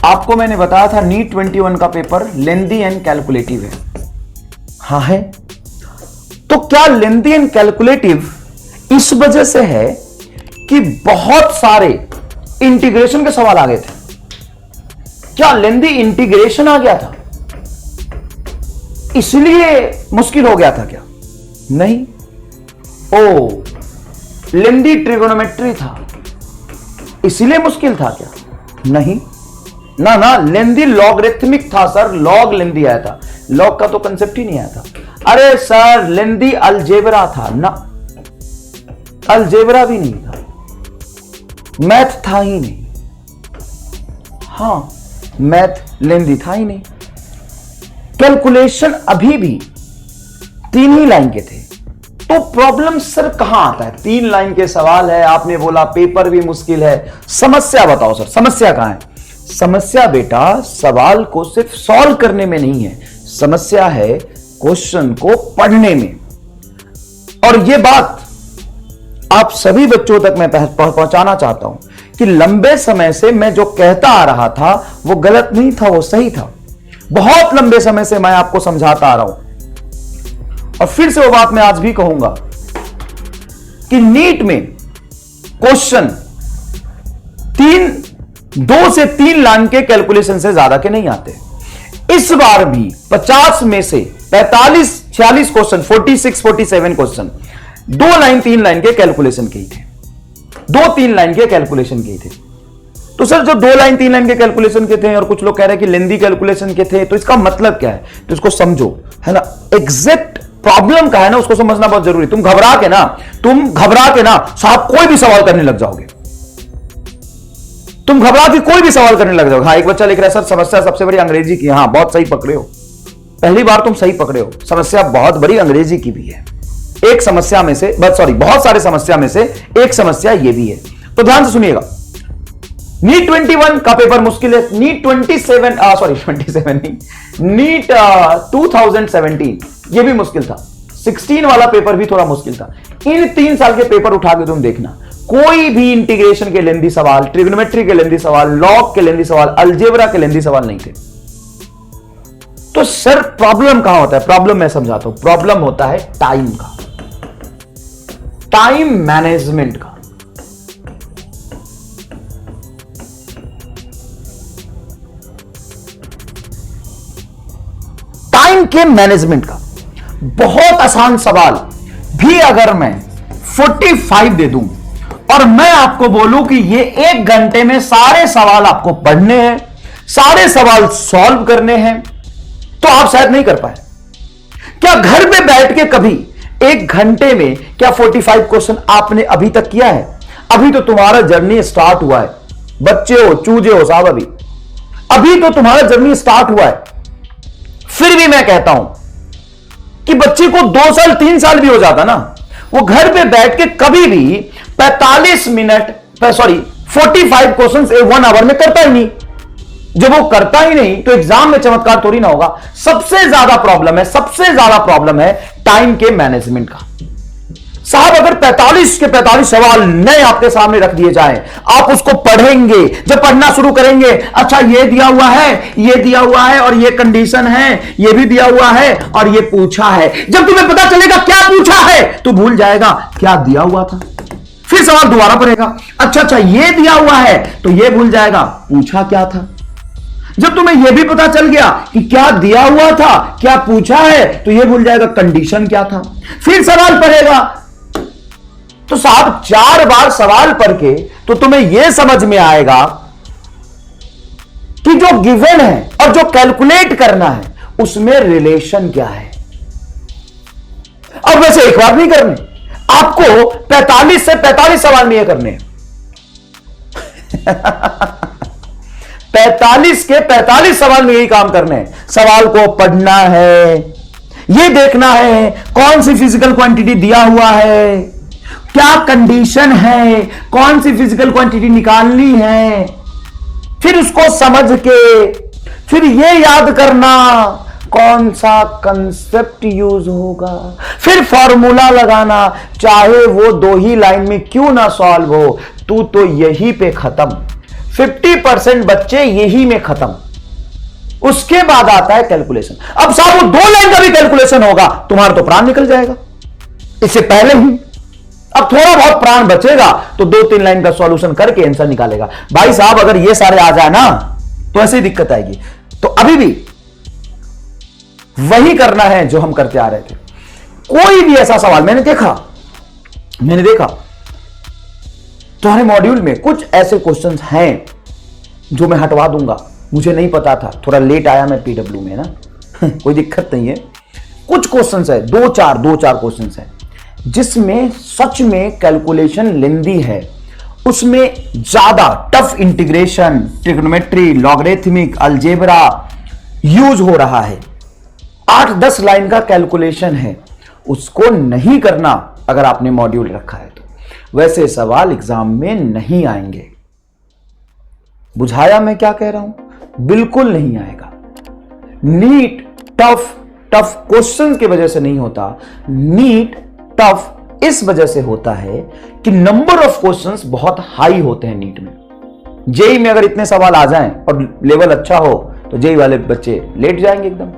आपको मैंने बताया था नीट 21 का पेपर लेंदी एंड कैलकुलेटिव है। हाँ है। तो क्या लेंदी एंड कैलकुलेटिव इस वजह से है कि बहुत सारे इंटीग्रेशन के सवाल आ गए थे? क्या लेंदी इंटीग्रेशन आ गया था इसलिए मुश्किल हो गया था क्या? नहीं। ओ, लेंदी ट्रिगोनोमेट्री था इसलिए मुश्किल था क्या? नहीं ना ना, लेंदी लॉगरिथमिक था सर, लॉग लेंदी आया था, लॉग का तो कंसेप्ट ही नहीं आया था। अरे सर लेंदी अलजेब्रा था ना, अलजेब्रा भी नहीं था, मैथ था ही नहीं। हां, मैथ लेंदी था ही नहीं। कैलकुलेशन अभी भी 3 ही लाइन के थे। तो प्रॉब्लम सर कहां आता है? 3 लाइन के सवाल है, आपने बोला पेपर भी मुश्किल है, समस्या बताओ सर, समस्या कहां है? समस्या बेटा सवाल को सिर्फ सॉल्व करने में नहीं है, समस्या है क्वेश्चन को पढ़ने में। और यह बात आप सभी बच्चों तक मैं पहुंचाना चाहता हूं कि लंबे समय से मैं जो कहता आ रहा था वो गलत नहीं था, वो सही था। बहुत लंबे समय से मैं आपको समझाता आ रहा हूं और फिर से वो बात मैं आज भी कहूंगा कि नीट में क्वेश्चन 2 से 3 लाइन के कैलकुलेशन से ज्यादा के नहीं आते। इस बार भी 50 में से 45-46 क्वेश्चन, 46-47 क्वेश्चन 2 लाइन 3 लाइन के कैलकुलेशन के ही थे, 2-3 लाइन के कैलकुलेशन के ही थे। तो सर जो 2 लाइन 3 लाइन के कैलकुलेशन के थे और कुछ लोग कह रहे हैं कि लेंदी कैलकुलेशन के थे, तो इसका मतलब क्या है? तो इसको समझो, है ना, एग्जैक्ट प्रॉब्लम का है ना, उसको समझना बहुत जरूरी। तुम घबरा के ना साहब कोई भी सवाल करने लग जाओगे, तुम घबरा के कोई भी सवाल करने लग जाओगे। हाँ, एक बच्चा लिख रहा है सर समस्या सबसे बड़ी अंग्रेजी की। हाँ, बहुत सही पकड़े हो, पहली बार तुम सही पकड़े हो, समस्या बहुत बड़ी अंग्रेजी की भी है। एक समस्या में से बहुत सारे समस्या में से एक समस्या ये भी है। तो ध्यान से सुनिएगा, नीट 21 का पेपर मुश्किल है। नीट 27 नहीं, नीट 2017 ये भी मुश्किल था। 16 वाला पेपर भी थोड़ा मुश्किल था। इन 3 साल के पेपर उठा के तुम देखना, कोई भी इंटीग्रेशन के लेंदी सवाल, ट्रिग्नोमेट्री के लेंदी सवाल, लॉग के लेंदी सवाल, अलजेब्रा के लेंदी सवाल नहीं थे। तो सर प्रॉब्लम कहां होता है? प्रॉब्लम मैं समझाता हूं। प्रॉब्लम होता है टाइम का, टाइम मैनेजमेंट का। टाइम के मैनेजमेंट का बहुत आसान सवाल भी अगर मैं 45 दे दूं और मैं आपको बोलूं कि ये 1 घंटे में सारे सवाल आपको पढ़ने हैं, सारे सवाल सॉल्व करने हैं, तो आप शायद नहीं कर पाए। क्या घर पे बैठ के कभी 1 घंटे में क्या 45 क्वेश्चन आपने अभी तक किया है? अभी तो तुम्हारा जर्नी स्टार्ट हुआ है, बच्चे हो, चूजे हो साहब, अभी तो तुम्हारा जर्नी स्टार्ट हुआ है। फिर भी मैं कहता हूं कि बच्चे को 2 साल 3 साल भी हो जाता ना, वो घर पे बैठ के कभी भी 45 क्वेश्चन 1 आवर में करता ही नहीं। जब वो करता ही नहीं तो एग्जाम में चमत्कार थोड़ी ना होगा। सबसे ज्यादा प्रॉब्लम है टाइम के मैनेजमेंट का। साहब अगर 45 के 45 सवाल नए आपके सामने रख दिए जाएं, आप उसको पढ़ेंगे, जब पढ़ना शुरू करेंगे, अच्छा ये दिया हुआ है और ये कंडीशन है, ये भी दिया हुआ है और ये पूछा है। जब तुम्हें पता चलेगा क्या पूछा है तो भूल जाएगा क्या दिया हुआ था। फिर सवाल दोबारा पढ़ेगा, अच्छा ये दिया हुआ है तो ये भूल जाएगा पूछा क्या था। जब तुम्हें यह भी पता चल गया कि क्या दिया हुआ था, क्या पूछा है, तो यह भूल जाएगा कंडीशन क्या था। फिर सवाल पढ़ेगा। तो साहब 4 बार सवाल पढ़ के तो तुम्हें यह समझ में आएगा कि जो गिवन है और जो कैलकुलेट करना है उसमें रिलेशन क्या है। अब वैसे एक बार नहीं करने, आपको 45 से 45 सवाल नहीं करने 45 के 45 सवाल में यही काम करने हैं। सवाल को पढ़ना है, यह देखना है कौन सी फिजिकल क्वांटिटी दिया हुआ है, क्या कंडीशन है, कौन सी फिजिकल क्वांटिटी निकालनी है, फिर उसको समझ के फिर यह याद करना कौन सा कंसेप्ट यूज होगा, फिर फॉर्मूला लगाना, चाहे वो 2 ही लाइन में क्यों ना सॉल्व हो, तू तो यही पे खत्म। 50% बच्चे यही में खत्म। उसके बाद आता है कैलकुलेशन। अब साहब वो 2 लाइन का भी कैलकुलेशन होगा, तुम्हारा तो प्राण निकल जाएगा इससे पहले ही। अब थोड़ा बहुत प्राण बचेगा तो 2-3 लाइन का सॉल्यूशन करके आंसर निकालेगा। भाई साहब अगर ये सारे आ जाए ना तो ऐसे ही दिक्कत आएगी। तो अभी भी वही करना है जो हम करते आ रहे थे। कोई भी ऐसा सवाल मैंने देखा तुम्हारे मॉड्यूल में कुछ ऐसे क्वेश्चंस हैं जो मैं हटवा दूंगा, मुझे नहीं पता था, थोड़ा लेट आया मैं पीडब्ल्यू में ना कोई दिक्कत नहीं है। कुछ क्वेश्चंस है, दो चार क्वेश्चंस है जिसमें सच में कैलकुलेशन लेंदी है, उसमें ज्यादा tough integration, trigonometry, logarithmic, algebra use हो रहा है। 8-10 लाइन का कैलकुलेशन है, उसको नहीं करना अगर आपने मॉड्यूल रखा है तो वैसे सवाल एग्जाम में नहीं आएंगे। बुझाया मैं क्या कह रहा हूं? बिल्कुल नहीं आएगा। नीट टफ क्वेश्चंस की वजह से नहीं होता, नीट टफ इस वजह से होता है कि नंबर ऑफ क्वेश्चंस बहुत हाई होते हैं नीट में। जेई में अगर इतने सवाल आ जाएं और लेवल अच्छा हो तो जेई वाले बच्चे लेट जाएंगे एकदम।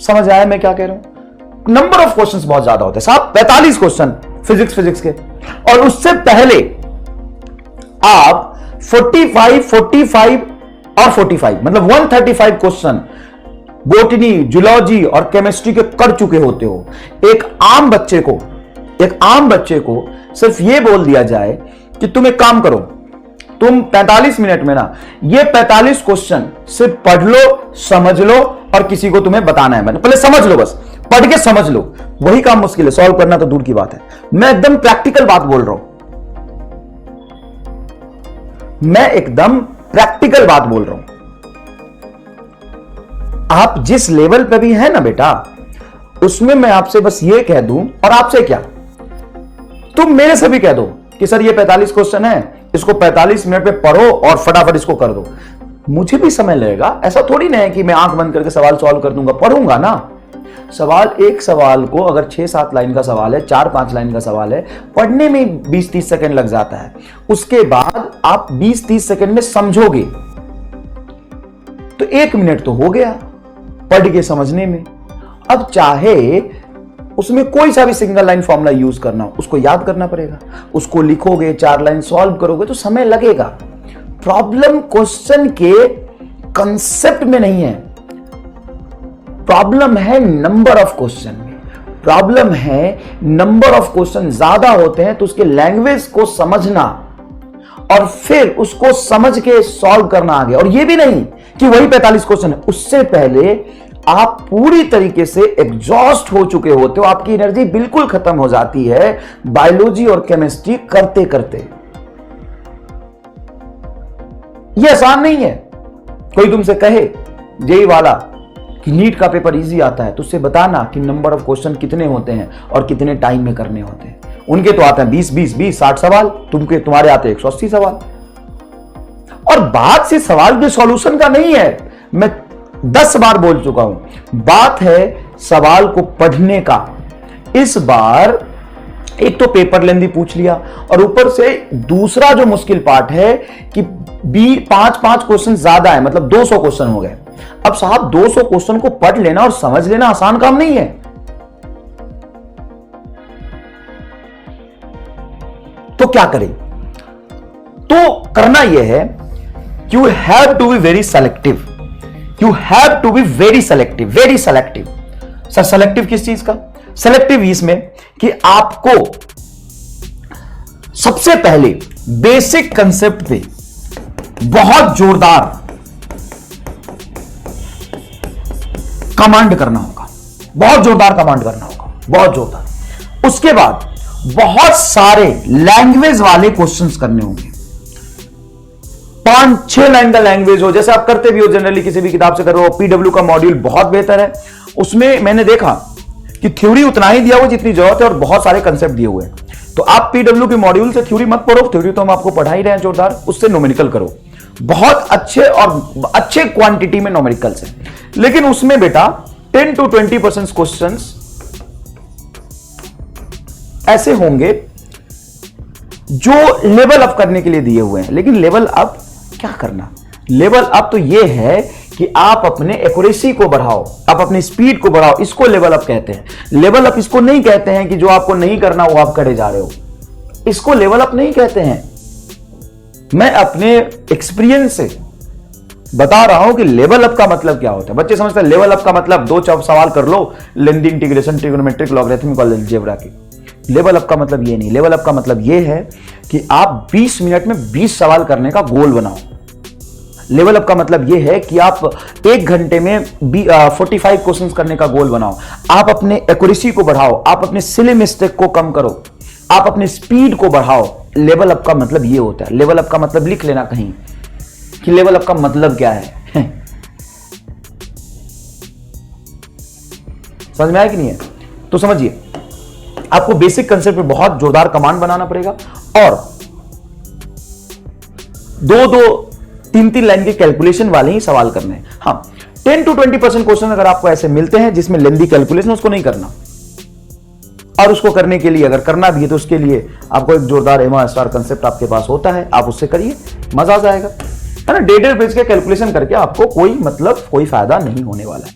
समझ आया मैं क्या कह रहा हूं? नंबर ऑफ क्वेश्चंस बहुत ज्यादा होते हैं साहब, 45 क्वेश्चन फिजिक्स के, और उससे पहले आप 45 और 45 मतलब 135 क्वेश्चन बॉटनी, जूलॉजी और केमिस्ट्री के कर चुके होते हो। एक आम बच्चे को सिर्फ यह बोल दिया जाए कि तुम एक काम करो, तुम 45 मिनट में ना ये 45 क्वेश्चन सिर्फ पढ़ लो, समझ लो और किसी को तुम्हें बताना है। मैंने पहले समझ लो, बस पढ़ के समझ लो, वही काम मुश्किल है, सॉल्व करना तो दूर की बात है। मैं एकदम प्रैक्टिकल बात बोल रहा हूं, आप जिस लेवल पे भी है ना बेटा, उसमें मैं आपसे बस ये कह दूं, और आपसे क्या, तुम मेरे से भी कह दो कि सर ये 45 क्वेश्चन है, इसको 45 मिनट में पढ़ो और फटाफट इसको कर दो। मुझे भी समय लगेगा, ऐसा थोड़ी ना है कि मैं आंख बंद करके सवाल सॉल्व कर दूंगा, पढ़ूंगा ना। एक सवाल को अगर 6-7 लाइन का सवाल है, 4-5 लाइन का सवाल है, पढ़ने में 20-30 सेकंड लग जाता है। उसके बाद आप 20-30 सेकंड में समझोगे तो 1 मिनट तो हो गया पढ़ के समझने में। अब चाहे उसमें कोई सा भी सिंगल लाइन फॉर्मूला यूज करना हो, उसको याद करना पड़ेगा, उसको लिखोगे, 4 लाइन सॉल्व करोगे तो समय लगेगा। प्रॉब्लम क्वेश्चन के कंसेप्ट में नहीं है, प्रॉब्लम है नंबर ऑफ क्वेश्चन में। प्रॉब्लम है नंबर ऑफ क्वेश्चन ज्यादा होते हैं तो उसके लैंग्वेज को समझना और फिर उसको समझ के सॉल्व करना आगे। और ये भी नहीं कि वही 45 क्वेश्चन है, उससे पहले आप पूरी तरीके से एग्जॉस्ट हो चुके होते हो, आपकी एनर्जी बिल्कुल खत्म हो जाती है बायोलॉजी और केमिस्ट्री करते करते। यह आसान नहीं है। कोई तुमसे कहे जेई वाला कि नीट का पेपर इजी आता है तो उससे बताना कि नंबर ऑफ क्वेश्चन कितने होते हैं और कितने टाइम में करने होते हैं। उनके तो आते हैं 20 60 सवाल, तुम्हारे आते हैं 180 सवाल। और बात से सवाल के सॉल्यूशन का नहीं है, मैं 10 बार बोल चुका हूं, बात है सवाल को पढ़ने का। इस बार एक तो पेपर लेंदी पूछ लिया और ऊपर से दूसरा जो मुश्किल पार्ट है कि 5 क्वेश्चन ज्यादा है, मतलब 200 क्वेश्चन हो गए। अब साहब 200 क्वेश्चन को पढ़ लेना और समझ लेना आसान काम नहीं है। तो क्या करें? तो करना यह है, you have to be very selective, very selective. Sir selective किस चीज का? सेलेक्टिव इसमें कि आपको सबसे पहले बेसिक कंसेप्ट पे बहुत जोरदार कमांड करना होगा, बहुत जोरदार। उसके बाद बहुत सारे लैंग्वेज वाले क्वेश्चंस करने होंगे, 5-6 लाइन का लैंग्वेज हो, जैसे आप करते भी हो जनरली किसी भी किताब से कर रहे हो। पीडब्ल्यू का मॉड्यूल बहुत बेहतर है, उसमें मैंने देखा कि थ्योरी उतना ही दिया हुआ जितनी जरूरत है और बहुत सारे कंसेप्ट दिए हुए हैं। तो आप पीडब्ल्यू के मॉड्यूल से थ्योरी मत पढ़ो, थ्योरी तो हम आपको पढ़ा ही रहे हैं जोरदार, उससे न्यूमेरिकल करो। बहुत अच्छे क्वांटिटी में न्यूमेरिकल्स है, लेकिन उसमें बेटा 10 to 20% क्वेश्चंस ऐसे होंगे जो लेवल अप करने के लिए दिए हुए हैं। लेकिन लेवल अप क्या करना? लेवल अप तो यह है कि आप अपने एक्यूरेसी को बढ़ाओ, आप अपनी स्पीड को बढ़ाओ, इसको लेवल अप कहते हैं। लेवल अप इसको नहीं कहते हैं कि जो आपको नहीं करना वो आप करे जा रहे हो, इसको लेवल अप नहीं कहते हैं। मैं अपने एक्सपीरियंस से बता रहा हूं कि लेवल अप का मतलब क्या होता है। बच्चे समझते हैं लेवल अप का मतलब दो सवाल कर लो, लेंदी इंटीग्रेशन, ट्रिग्नोमेट्रिक, लॉगरिथमिक और अलजेब्रा की। लेवल अप का मतलब ये नहीं। लेवल अप का मतलब ये है कि आप 20 मिनट में 20 सवाल करने का गोल बनाओ। लेवल अप का मतलब यह है कि आप 1 घंटे में 45 क्वेश्चंस करने का गोल बनाओ। आप अपने एक्यूरेसी को बढ़ाओ, आप अपने सिली मिस्टेक को कम करो, आप अपनी स्पीड को बढ़ाओ। लेवल अप का मतलब यह होता है। लेवल अप का मतलब लिख लेना कहीं कि लेवल अप का मतलब क्या है। समझ में आया कि नहीं है? तो समझिए, आपको बेसिक कंसेप्ट में बहुत जोरदार कमांड बनाना पड़ेगा और 2-3 लाइन के कैलकुलेशन वाले ही सवाल करने हैं। हाँ, 10 to 20% क्वेश्चन अगर आपको ऐसे मिलते हैं जिसमें लेंदी कैलकुलेशन, उसको नहीं करना। और उसको करने के लिए अगर करना भी है तो उसके लिए आपको एक जोरदार एमआईएसआर कंसेप्ट आपके पास होता है, आप उससे करिए, मजा आ जाएगा, है ना। डेढ़ पेज के कैलकुलेशन करके आपको कोई फायदा नहीं होने वाला है।